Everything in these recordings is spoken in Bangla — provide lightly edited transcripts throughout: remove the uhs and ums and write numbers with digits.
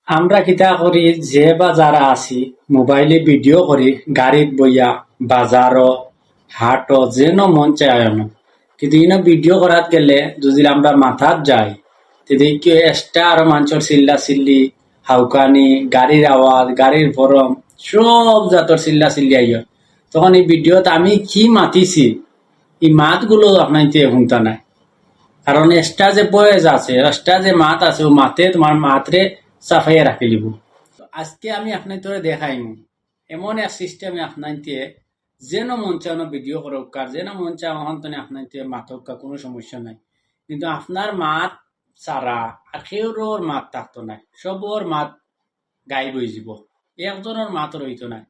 আমরা কিতা করি যে বা যারা আছি মোবাইলে ভিডিও করি গাড়িত বইয়া বাজারও হাটও যেন মন চায় আয়নো কিন্তু ইনো ভিডিও করাত গেলে যদি আমরা মাথাত যাই যদি কি এক্সট্রা আরো মানুষের চিল্লা চিল্লি হাউকানি গাড়ির আওয়াজ গাড়ির ফরম সব জাতর চিল্লা চিল্লি আইয় তখন এই ভিডিওতে আমি কি মাতিছি এই মাতগুলো আপনাইতে শুনতা নাই কারণ এক্সট্রা যে বয়েস আছে এক্সট্রা যে মাত আছে ও মাতে তোমার মাতরে চাফাইয়া রাখি লিব আজকে আমি আপনার তোরে দেখাইম এমন এক সিস্টেমে আপনাইতে যেন মন চানো ভিডিও করুক আর যেন মন চাও অন্তনে আপনাইতে মাতক কোনো সমস্যা নাই কিন্তু আপনার মাত সারা আর সেওর মাত থাকতো নাই সবর মাত গাই বই যাব একজনের মাত রইতো নাই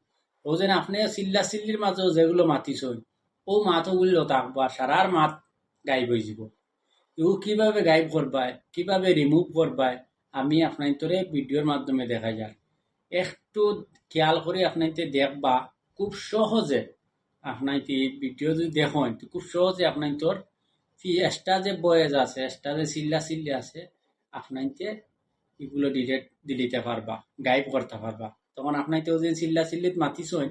ও যেন আপনি চিল্লা চিল্লির মাঝেও যেগুলো মাতিছই ও মাতগুলো থাকবো আর সারার মাত গাই বই যাব ও কিভাবে গাইব করবায় কিভাবে রিমুভ করবায় আমি আপনার ভিডিওর মাধ্যমে দেখা যায় একটু খেয়াল করে আপনাইতে দেখবা খুব সহজে আপনাইতে ভিডিও যদি দেখেন তো খুব সহজে আপনার তোর এক্সট্রা যে বয়েজ আছে এক্সট্রা যে চিল্লা চিল্লি আছে আপনাইতে এগুলো ডিলেট দিলিতে পারবা গাইব করতে পারবা তখন আপনাইতে যে চিল্লা চিল্লিত মাতিছইন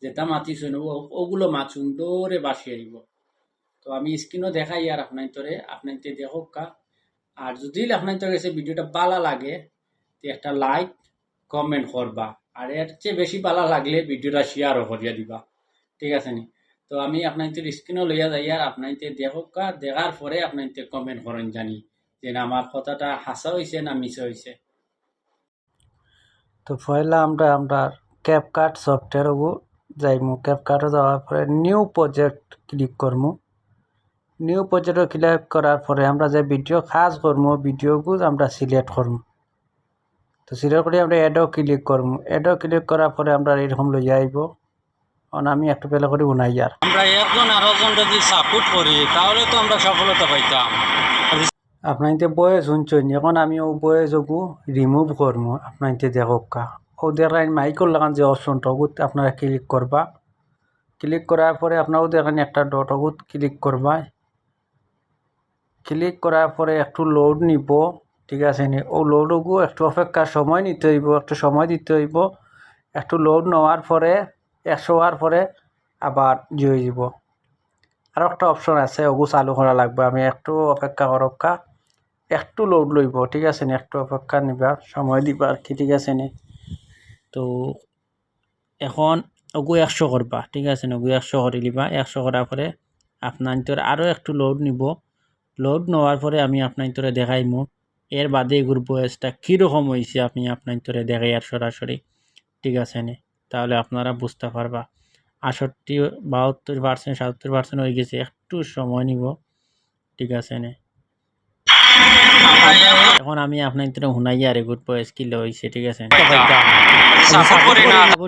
যেটা মাতিছইন ওগুলো মাত সুন্দরে বাসি আইব তো আমি স্ক্রিনও দেখাই আর আপনাইতে দেখো কা আর যদি আপনার কাছে ভিডিওটা ভালো লাগে তো একটা লাইক কমেন্ট করবা আর এর চেয়ে বেশি ভালো লাগলে ভিডিওটা শেয়ারও করিয়া দিবা ঠিক আছে নি তো আমি আপনাদের স্ক্রিনও লইয়া যাই আর আপনাদের দেখো কা দেখার পরে আপনাদের কমেন্ট করেন জানি যে আমার কথাটা হাসা হয়েছে না মিছা হয়েছে তো পয়লা আমরা ক্যাপকাট সফটওয়্যারও যাইমু ক্যাপকাটও যাওয়ার পরে নিউ প্রজেক্ট ক্লিক করমু নিউ প্রজেক্টও ক্লিক করার পরে আমরা যে ভিডিও কাজ করমু ভিডিওগুলো আমরা সিলেক্ট করমু তো সিলেক্ট করে আমরা অ্যাডও ক্লিক করমু অ্যাডও ক্লিক করার পরে আমরা এরকম লইয়া আইব আমি একটু বেলা করে উনাই আর আমরা একজন আরেকজন যদি সাপোর্ট করি তাহলে তো আমরা সফলতা পাইতাম আপনাইতে বয়েস শুনছেন এখন আমি ও বয়েসগু রিমুভ করমু আপনাইতে দেখোকা ও দেখান মাইকর লাগান যে অপশনটা ওগুত আপনারা ক্লিক করবা ক্লিক করার পরে আপনারাও দেখেন একটা ডট ওগুত ক্লিক করবা ক্লিক করার পরে একটু লোড নিব ঠিক আছে নি ও লোডগু একটু অপেক্ষার সময় নিতে হইব একটু সময় দিতে হইব একটু লোড নেওয়ার পরে 100 হওয়ার পরে আবার জুয়ে যাব আর একটা অপশন আছে ওগু চালু করা লাগবে আমি একটু অপেক্ষা করক্কা একটু লোড লইব ঠিক আছে নি একটু অপেক্ষা নিবা সময় দিবা আর কি ঠিক আছে নি তো এখন ওগু 100 করবা ঠিক আছে নি ওগু 100 করে লিবা 100 করার পরে আপনার আরও একটু লোড নিব লোড নেওয়ার পরে আমি আপনার দেখাইমু এর বাদে এগুর বয়সটা কীরকম হয়েছে আমি আপনার দেখাই আর সরাসরি ঠিক আছে নি তাহলে আপনারা বুঝতে পারবা 68 72% 70% হয়ে গেছে একটু সময় নিব ঠিক আছে নি এখন আমি আপনার শুনাই আর এগুর বয়স কি হয়েছে ঠিক আছে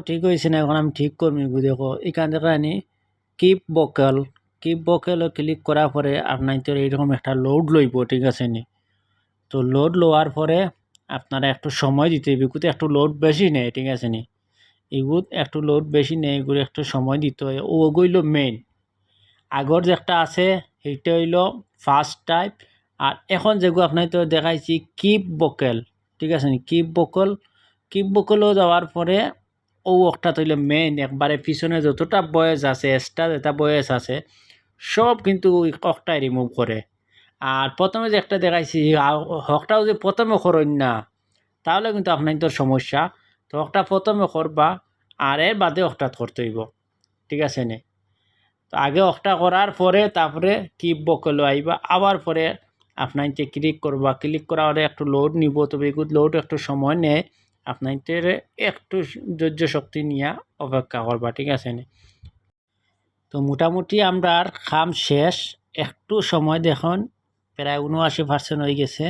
ঠিক হয়েছে না এখন আমি ঠিক করবো দেখো এখান থেকে আনি কিপ বকেল ক্লিক করার পরে আপনার এইরকম একটা লোড লইব ঠিক আছে নি তো লোড লওয়ার পরে আপনারা একটু সময় দিতে হবে এগুলো একটু লোড বেশি নেই ঠিক আছে নি এগুলো একটু লোড বেশি নেই এগুলো একটু সময় দিতে হয় ওগুলো মেইন আগর যে একটা আছে সেইটা হইল ফার্স্ট টাইপ আর এখন যেগুলো আপনার তো দেখাইছি কিপ বকেল ঠিক আছে নি কিপ বকেলও যাওয়ার পরে ও একটা তৈল মেইন একবারে পিছনে যতটা বয়স আছে এক্সট্রা যেটা বয়স আছে সব কিন্তু একটাই রিমুভ করে আর প্রথমে যে একটা দেখাইছি হকটাও যে প্রথমে করেন না তাহলে কিন্তু আপনার তো সমস্যা তো হকটা প্রথমে করবা আর এর বাদে হকটা করতে হইব ঠিক আছে নে তো আগে হকটা করার পরে তারপরে কিপ বকেলো আইবা আবার পরে আপনার ক্লিক করবা ক্লিক করার একটু লোড নিব তবে এগুলো লোড একটু সময় নেয় আপনাদের একটু ধৈর্য শক্তি নিয়ে অপেক্ষা করবা ঠিক আছে নে তো মোটামুটি আমরা কাম শেষ একটু সময় দেখুন প্রায় 79% হয়ে গেছে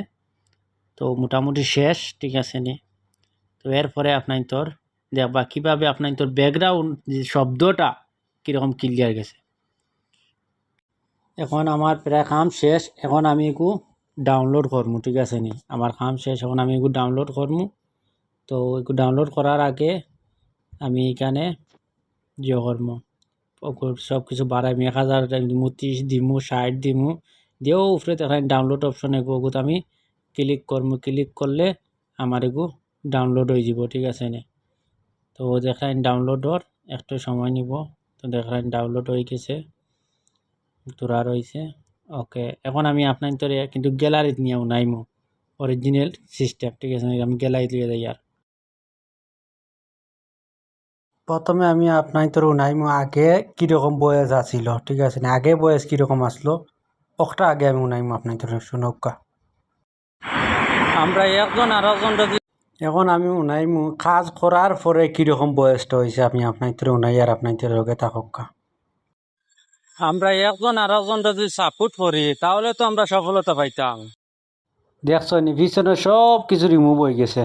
তো মোটামুটি শেষ ঠিক আছে নি তো এরপরে আপনার দেখবা কীভাবে আপনার ব্যাকগ্রাউন্ড যে শব্দটা কীরকম ক্লিয়ার গেছে এখন আমার প্রায় কাম শেষ এখন আমি এগু ডাউনলোড করবো ঠিক আছে নি আমার কাম শেষ এখন আমি এগু ডাউনলোড করবো তো এগু ডাউনলোড করার আগে আমি এখানে যে করবো সব কিছু বাড়াই 1000 দিমু 30 দিমু 60 দিমু দিয়েও উপরে দেখায় ডাউনলোড অপশন এগু আমি ক্লিক করবো ক্লিক করলে আমার এগু ডাউনলোড হয়ে যাব, ঠিক আছে নি? তো দেখেন ডাউনলোডর একটু সময় নিব। তো দেখেন ডাউনলোড হয়ে গেছে, তোরা রয়েছে। ওকে, এখন আমি আপনার তোরে কিন্তু গ্যালারিত নিয়েও নাইমো অরিজিনাল সিস্টেম, ঠিক আছে? আমি গ্যালারি দিয়ে যাই। আর প্রথমে আমি আপনার তোর উনাইমো আগে কিরকম বয়স আছিল, ঠিক আছে না? আগে বয়স কিরকম আসলো ওটা আগে আমি উনাইমো আপনার তোর শুনকা। আমরা একজন আর একজন যদি এখন আমি উনাইমু কাজ করার পরে কিরকম বয়সটা হয়েছে আমি আপনার তোর উনাই আর আপনার তোর লগে থাকা। আমরা একজন আর একজন যদি সাপোর্ট করি তাহলে তো আমরা সফলতা পাইতাম। দেখছো নি পিছনে সব কিছু রিমুভ হয়ে গেছে।